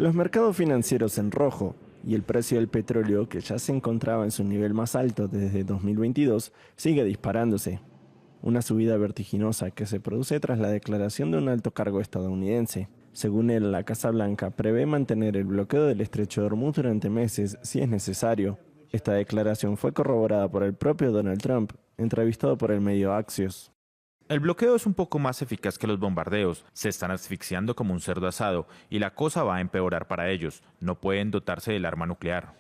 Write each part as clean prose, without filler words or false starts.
Los mercados financieros en rojo y el precio del petróleo, que ya se encontraba en su nivel más alto desde 2022, sigue disparándose. Una subida vertiginosa que se produce tras la declaración de un alto cargo estadounidense. Según él, la Casa Blanca prevé mantener el bloqueo del estrecho de Hormuz durante meses si es necesario. Esta declaración fue corroborada por el propio Donald Trump, entrevistado por el medio Axios. El bloqueo es un poco más eficaz que los bombardeos. Se están asfixiando como un cerdo asado y la cosa va a empeorar para ellos. No pueden dotarse del arma nuclear.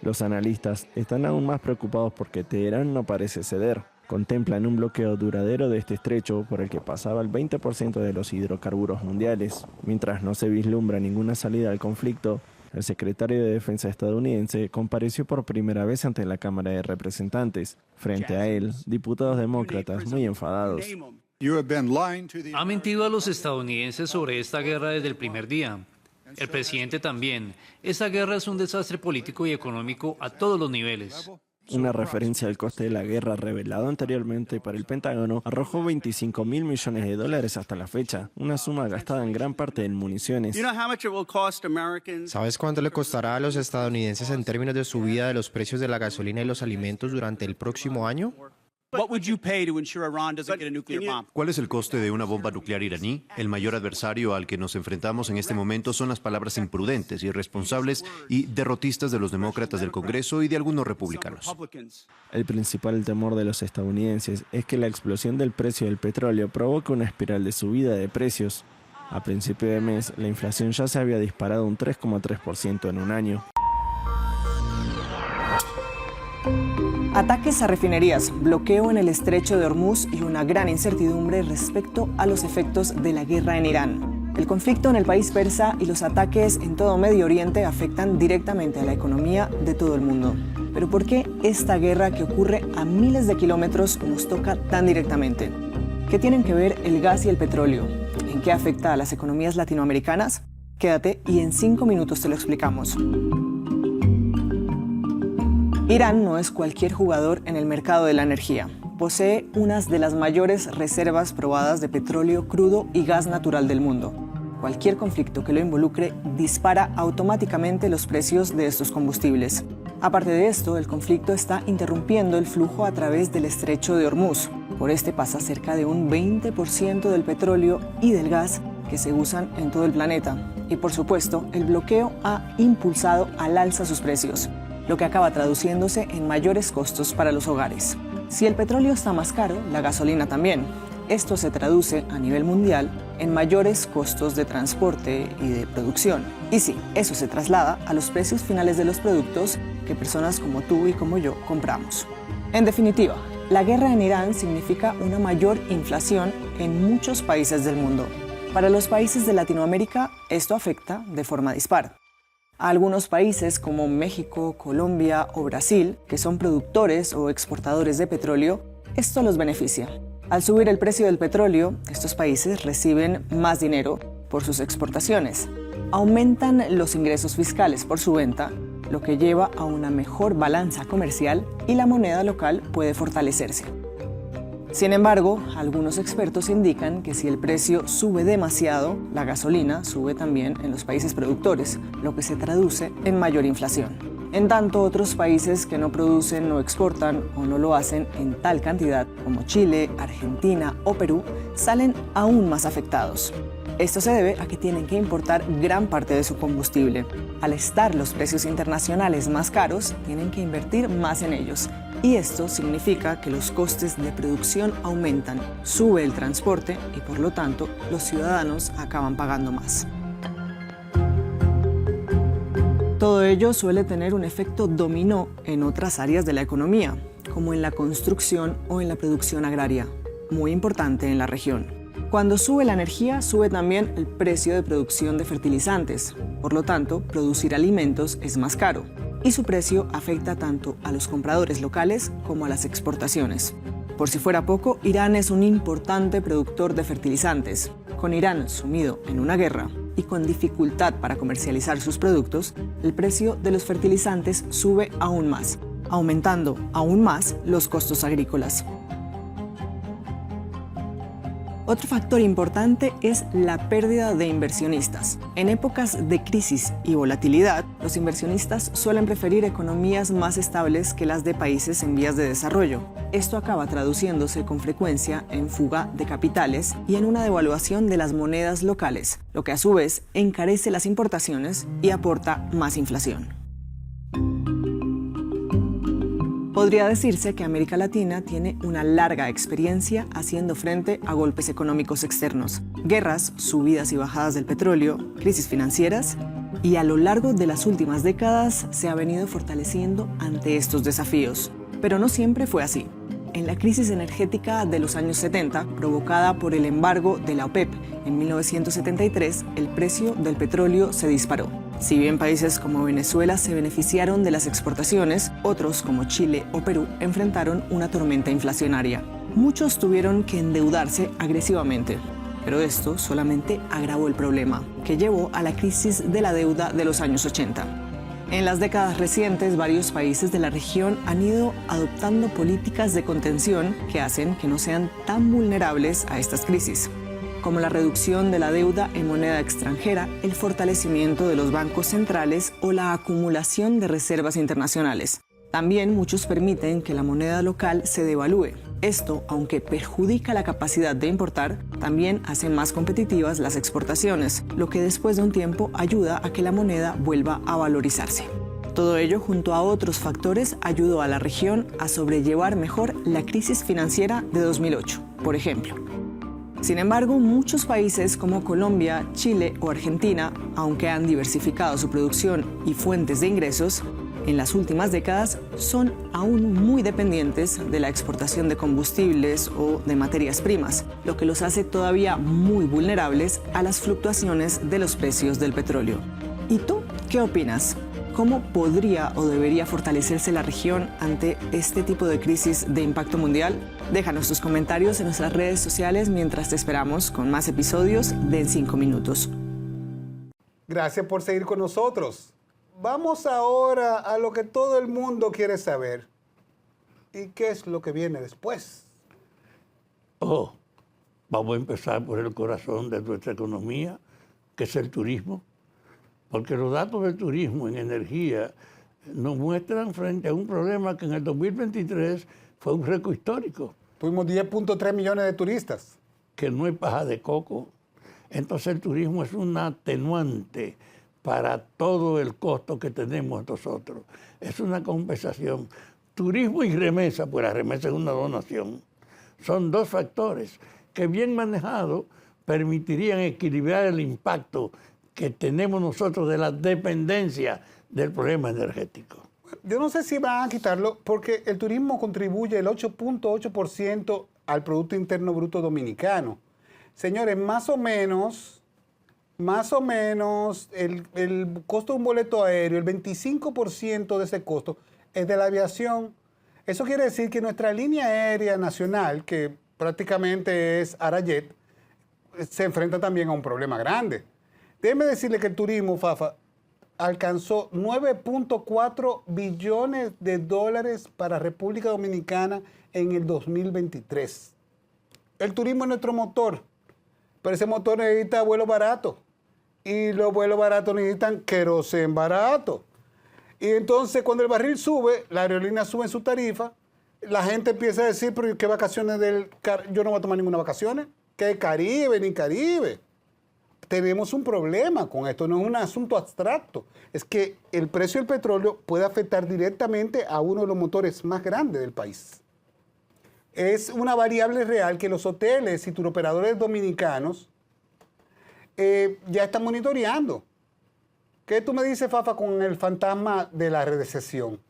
Los analistas están aún más preocupados porque Teherán no parece ceder. Contemplan un bloqueo duradero de este estrecho por el que pasaba el 20% de los hidrocarburos mundiales. Mientras no se vislumbra ninguna salida al conflicto, el secretario de Defensa estadounidense compareció por primera vez ante la Cámara de Representantes. Frente a él, diputados demócratas muy enfadados. Ha mentido a los estadounidenses sobre esta guerra desde el primer día. El presidente también. Esta guerra es un desastre político y económico a todos los niveles. Una referencia al coste de la guerra revelado anteriormente por el Pentágono arrojó $25.000 millones hasta la fecha, una suma gastada en gran parte en municiones. ¿Sabes cuánto le costará a los estadounidenses en términos de subida de los precios de la gasolina y los alimentos durante el próximo año? ¿Cuál es el coste de una bomba nuclear iraní? El mayor adversario al que nos enfrentamos en este momento son las palabras imprudentes, irresponsables y derrotistas de los demócratas del Congreso y de algunos republicanos. El principal temor de los estadounidenses es que la explosión del precio del petróleo provoque una espiral de subida de precios. A principio de mes, la inflación ya se había disparado un 3,3% en un año. Ataques a refinerías, bloqueo en el estrecho de Hormuz y una gran incertidumbre respecto a los efectos de la guerra en Irán. El conflicto en el país persa y los ataques en todo Medio Oriente afectan directamente a la economía de todo el mundo. Pero ¿por qué esta guerra que ocurre a miles de kilómetros nos toca tan directamente? ¿Qué tienen que ver el gas y el petróleo? ¿En qué afecta a las economías latinoamericanas? Quédate y en 5 minutos te lo explicamos. Irán no es cualquier jugador en el mercado de la energía. Posee unas de las mayores reservas probadas de petróleo crudo y gas natural del mundo. Cualquier conflicto que lo involucre dispara automáticamente los precios de estos combustibles. Aparte de esto, el conflicto está interrumpiendo el flujo a través del estrecho de Hormuz. Por este pasa cerca de un 20% del petróleo y del gas que se usan en todo el planeta. Y por supuesto, el bloqueo ha impulsado al alza sus precios, lo que acaba traduciéndose en mayores costos para los hogares. Si el petróleo está más caro, la gasolina también. Esto se traduce a nivel mundial en mayores costos de transporte y de producción. Y sí, eso se traslada a los precios finales de los productos que personas como tú y como yo compramos. En definitiva, la guerra en Irán significa una mayor inflación en muchos países del mundo. Para los países de Latinoamérica, esto afecta de forma dispar. A algunos países como México, Colombia o Brasil, que son productores o exportadores de petróleo, esto los beneficia. Al subir el precio del petróleo, estos países reciben más dinero por sus exportaciones. Aumentan los ingresos fiscales por su venta, lo que lleva a una mejor balanza comercial y la moneda local puede fortalecerse. Sin embargo, algunos expertos indican que si el precio sube demasiado, la gasolina sube también en los países productores, lo que se traduce en mayor inflación. En tanto, otros países que no producen o exportan o no lo hacen en tal cantidad, como Chile, Argentina o Perú, salen aún más afectados. Esto se debe a que tienen que importar gran parte de su combustible. Al estar los precios internacionales más caros, tienen que invertir más en ellos. Y esto significa que los costes de producción aumentan, sube el transporte y por lo tanto los ciudadanos acaban pagando más. Todo ello suele tener un efecto dominó en otras áreas de la economía, como en la construcción o en la producción agraria, muy importante en la región. Cuando sube la energía, sube también el precio de producción de fertilizantes. Por lo tanto, producir alimentos es más caro. Y su precio afecta tanto a los compradores locales como a las exportaciones. Por si fuera poco, Irán es un importante productor de fertilizantes. Con Irán sumido en una guerra y con dificultad para comercializar sus productos, el precio de los fertilizantes sube aún más, aumentando aún más los costos agrícolas. Otro factor importante es la pérdida de inversionistas. En épocas de crisis y volatilidad, los inversionistas suelen preferir economías más estables que las de países en vías de desarrollo. Esto acaba traduciéndose con frecuencia en fuga de capitales y en una devaluación de las monedas locales, lo que a su vez encarece las importaciones y aporta más inflación. Podría decirse que América Latina tiene una larga experiencia haciendo frente a golpes económicos externos, guerras, subidas y bajadas del petróleo, crisis financieras, y a lo largo de las últimas décadas se ha venido fortaleciendo ante estos desafíos. Pero no siempre fue así. En la crisis energética de los años 70, provocada por el embargo de la OPEP en 1973, el precio del petróleo se disparó. Si bien países como Venezuela se beneficiaron de las exportaciones, otros como Chile o Perú enfrentaron una tormenta inflacionaria. Muchos tuvieron que endeudarse agresivamente, pero esto solamente agravó el problema, que llevó a la crisis de la deuda de los años 80. En las décadas recientes, varios países de la región han ido adoptando políticas de contención que hacen que no sean tan vulnerables a estas crisis, como la reducción de la deuda en moneda extranjera, el fortalecimiento de los bancos centrales o la acumulación de reservas internacionales. También muchos permiten que la moneda local se devalúe. Esto, aunque perjudica la capacidad de importar, también hace más competitivas las exportaciones, lo que después de un tiempo ayuda a que la moneda vuelva a valorizarse. Todo ello, junto a otros factores, ayudó a la región a sobrellevar mejor la crisis financiera de 2008, por ejemplo. Sin embargo, muchos países como Colombia, Chile o Argentina, aunque han diversificado su producción y fuentes de ingresos, en las últimas décadas son aún muy dependientes de la exportación de combustibles o de materias primas, lo que los hace todavía muy vulnerables a las fluctuaciones de los precios del petróleo. ¿Y tú qué opinas? ¿Cómo podría o debería fortalecerse la región ante este tipo de crisis de impacto mundial? Déjanos tus comentarios en nuestras redes sociales mientras te esperamos con más episodios de En 5 Minutos. Gracias por seguir con nosotros. Vamos ahora a lo que todo el mundo quiere saber. ¿Y qué es lo que viene después? Vamos a empezar por el corazón de nuestra economía, que es el turismo. Porque los datos del turismo en energía nos muestran frente a un problema que en el 2023 fue un récord histórico. Tuvimos 10.3 millones de turistas. Que no es paja de coco. Entonces el turismo es un atenuante para todo el costo que tenemos nosotros. Es una compensación. Turismo y remesa, pues la remesa es una donación. Son dos factores que bien manejados permitirían equilibrar el impacto que tenemos nosotros de la dependencia del problema energético. Yo no sé si van a quitarlo porque el turismo contribuye el 8.8% al Producto Interno Bruto Dominicano. Señores, más o menos, el costo de un boleto aéreo, el 25% de ese costo es de la aviación. Eso quiere decir que nuestra línea aérea nacional, que prácticamente es Arajet, se enfrenta también a un problema grande. Déjeme decirle que el turismo, Fafa, alcanzó 9.4 billones de dólares para República Dominicana en el 2023. El turismo es nuestro motor, pero ese motor necesita vuelos baratos. Y los vuelos baratos necesitan querosén barato. Y entonces cuando el barril sube, la aerolínea sube en su tarifa, la gente empieza a decir, pero ¿qué vacaciones yo no voy a tomar ninguna vacaciones? ¿Qué Caribe ni Caribe? Tenemos un problema con esto, no es un asunto abstracto. Es que el precio del petróleo puede afectar directamente a uno de los motores más grandes del país. Es una variable real que los hoteles y turoperadores dominicanos ya están monitoreando. ¿Qué tú me dices, Fafa, con el fantasma de la recesión?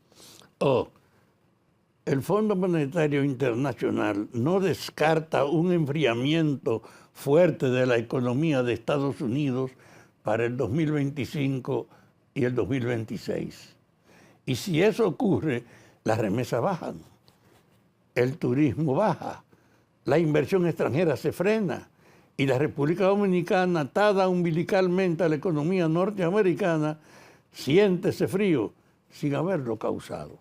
El Fondo Monetario Internacional no descarta un enfriamiento fuerte de la economía de Estados Unidos para el 2025 y el 2026. Y si eso ocurre, las remesas bajan, el turismo baja, la inversión extranjera se frena y la República Dominicana, atada umbilicalmente a la economía norteamericana, siente ese frío sin haberlo causado.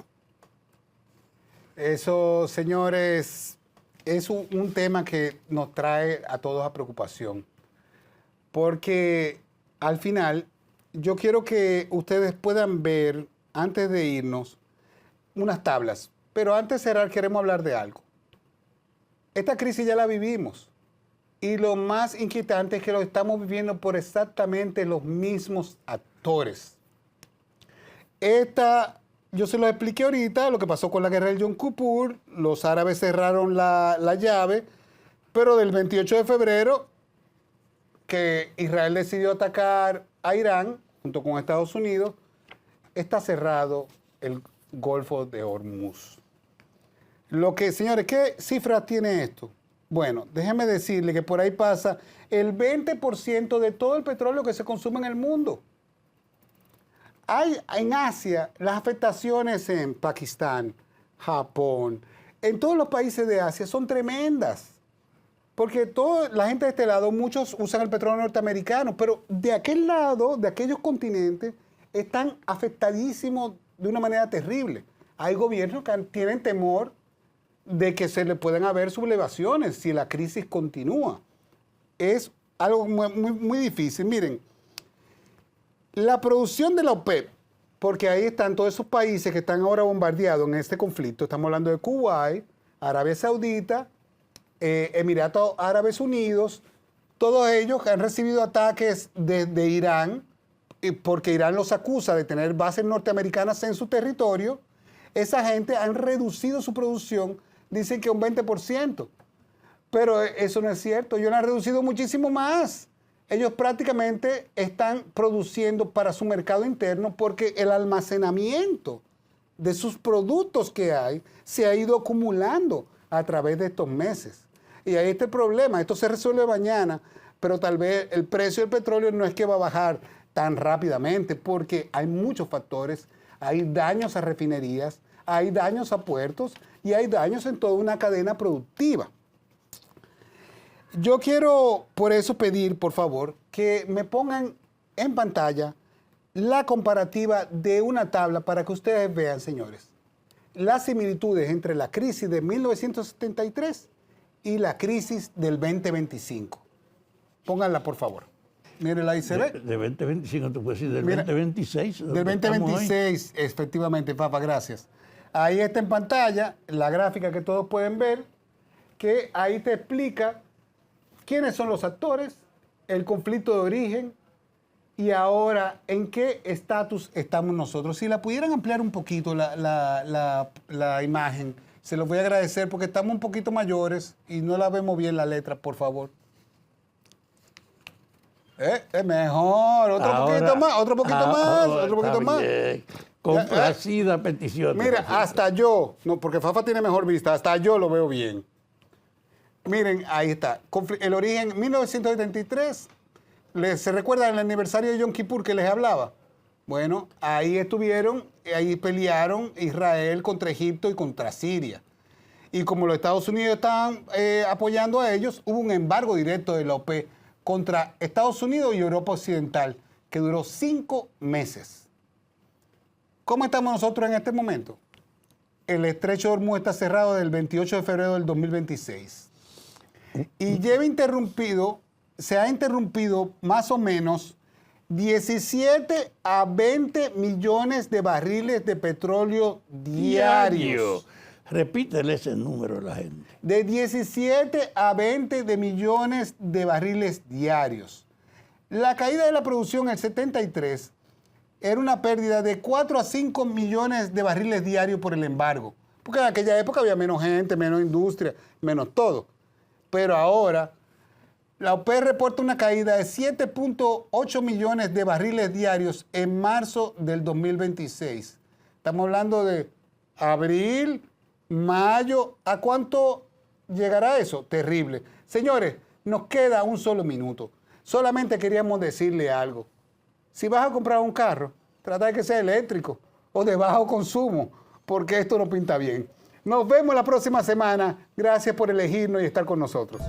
Eso, señores, es un tema que nos trae a todos a preocupación. Porque al final, yo quiero que ustedes puedan ver, antes de irnos, unas tablas. Pero antes de cerrar, queremos hablar de algo. Esta crisis ya la vivimos. Y lo más inquietante es que lo estamos viviendo por exactamente los mismos actores. Yo se lo expliqué ahorita, lo que pasó con la guerra del Yom Kippur. Los árabes cerraron la llave, pero del 28 de febrero, que Israel decidió atacar a Irán, junto con Estados Unidos, está cerrado el Golfo de Hormuz. Señores, ¿qué cifra tiene esto? Bueno, déjeme decirle que por ahí pasa el 20% de todo el petróleo que se consume en el mundo. Hay en Asia las afectaciones en Pakistán, Japón, en todos los países de Asia son tremendas. Porque la gente de este lado, muchos usan el petróleo norteamericano, pero de aquel lado, de aquellos continentes, están afectadísimos de una manera terrible. Hay gobiernos que tienen temor de que se le puedan haber sublevaciones si la crisis continúa. Es algo muy, muy, muy difícil. Miren, la producción de la OPEP, porque ahí están todos esos países que están ahora bombardeados en este conflicto. Estamos hablando de Kuwait, Arabia Saudita, Emiratos Árabes Unidos. Todos ellos han recibido ataques de Irán, porque Irán los acusa de tener bases norteamericanas en su territorio. Esa gente han reducido su producción, dicen que un 20%. Pero eso no es cierto. Ellos la han reducido muchísimo más. Ellos prácticamente están produciendo para su mercado interno porque el almacenamiento de sus productos que hay se ha ido acumulando a través de estos meses. Y ahí está el problema. Esto se resuelve mañana, pero tal vez el precio del petróleo no es que va a bajar tan rápidamente porque hay muchos factores. Hay daños a refinerías, hay daños a puertos y hay daños en toda una cadena productiva. Yo quiero por eso pedir, por favor, que me pongan en pantalla la comparativa de una tabla para que ustedes vean, señores, las similitudes entre la crisis de 1973 y la crisis del 2025. Pónganla, por favor. Mírenla ahí, se ve. De 2025, tú puedes decir del 2026. Del 2026, efectivamente, Fafa, gracias. Ahí está en pantalla la gráfica que todos pueden ver, que ahí te explica quiénes son los actores, el conflicto de origen y ahora en qué estatus estamos nosotros. Si la pudieran ampliar un poquito la imagen, se los voy a agradecer porque estamos un poquito mayores y no la vemos bien la letra, por favor. Es mejor, otro poquito más. Complacida petición. Mira, hasta yo, no, porque Fafa tiene mejor vista, hasta yo lo veo bien. Miren, ahí está. El origen, 1973. ¿Se recuerdan el aniversario de Yom Kippur que les hablaba? Bueno, ahí estuvieron, ahí pelearon Israel contra Egipto y contra Siria. Y como los Estados Unidos estaban apoyando a ellos, hubo un embargo directo de la OPEP contra Estados Unidos y Europa Occidental, que duró 5 meses. ¿Cómo estamos nosotros en este momento? El estrecho de Hormuz está cerrado desde el 28 de febrero del 2026. Y se ha interrumpido más o menos 17 a 20 millones de barriles de petróleo diarios. Repítele ese número a la gente. De 17 a 20 de millones de barriles diarios. La caída de la producción en el 73 era una pérdida de 4 a 5 millones de barriles diarios por el embargo. Porque en aquella época había menos gente, menos industria, menos todo. Pero ahora, la OPEP reporta una caída de 7.8 millones de barriles diarios en marzo del 2026. Estamos hablando de abril, mayo. ¿A cuánto llegará eso? Terrible. Señores, nos queda un solo minuto. Solamente queríamos decirle algo. Si vas a comprar un carro, trata de que sea eléctrico o de bajo consumo, porque esto no pinta bien. Nos vemos la próxima semana. Gracias por elegirnos y estar con nosotros.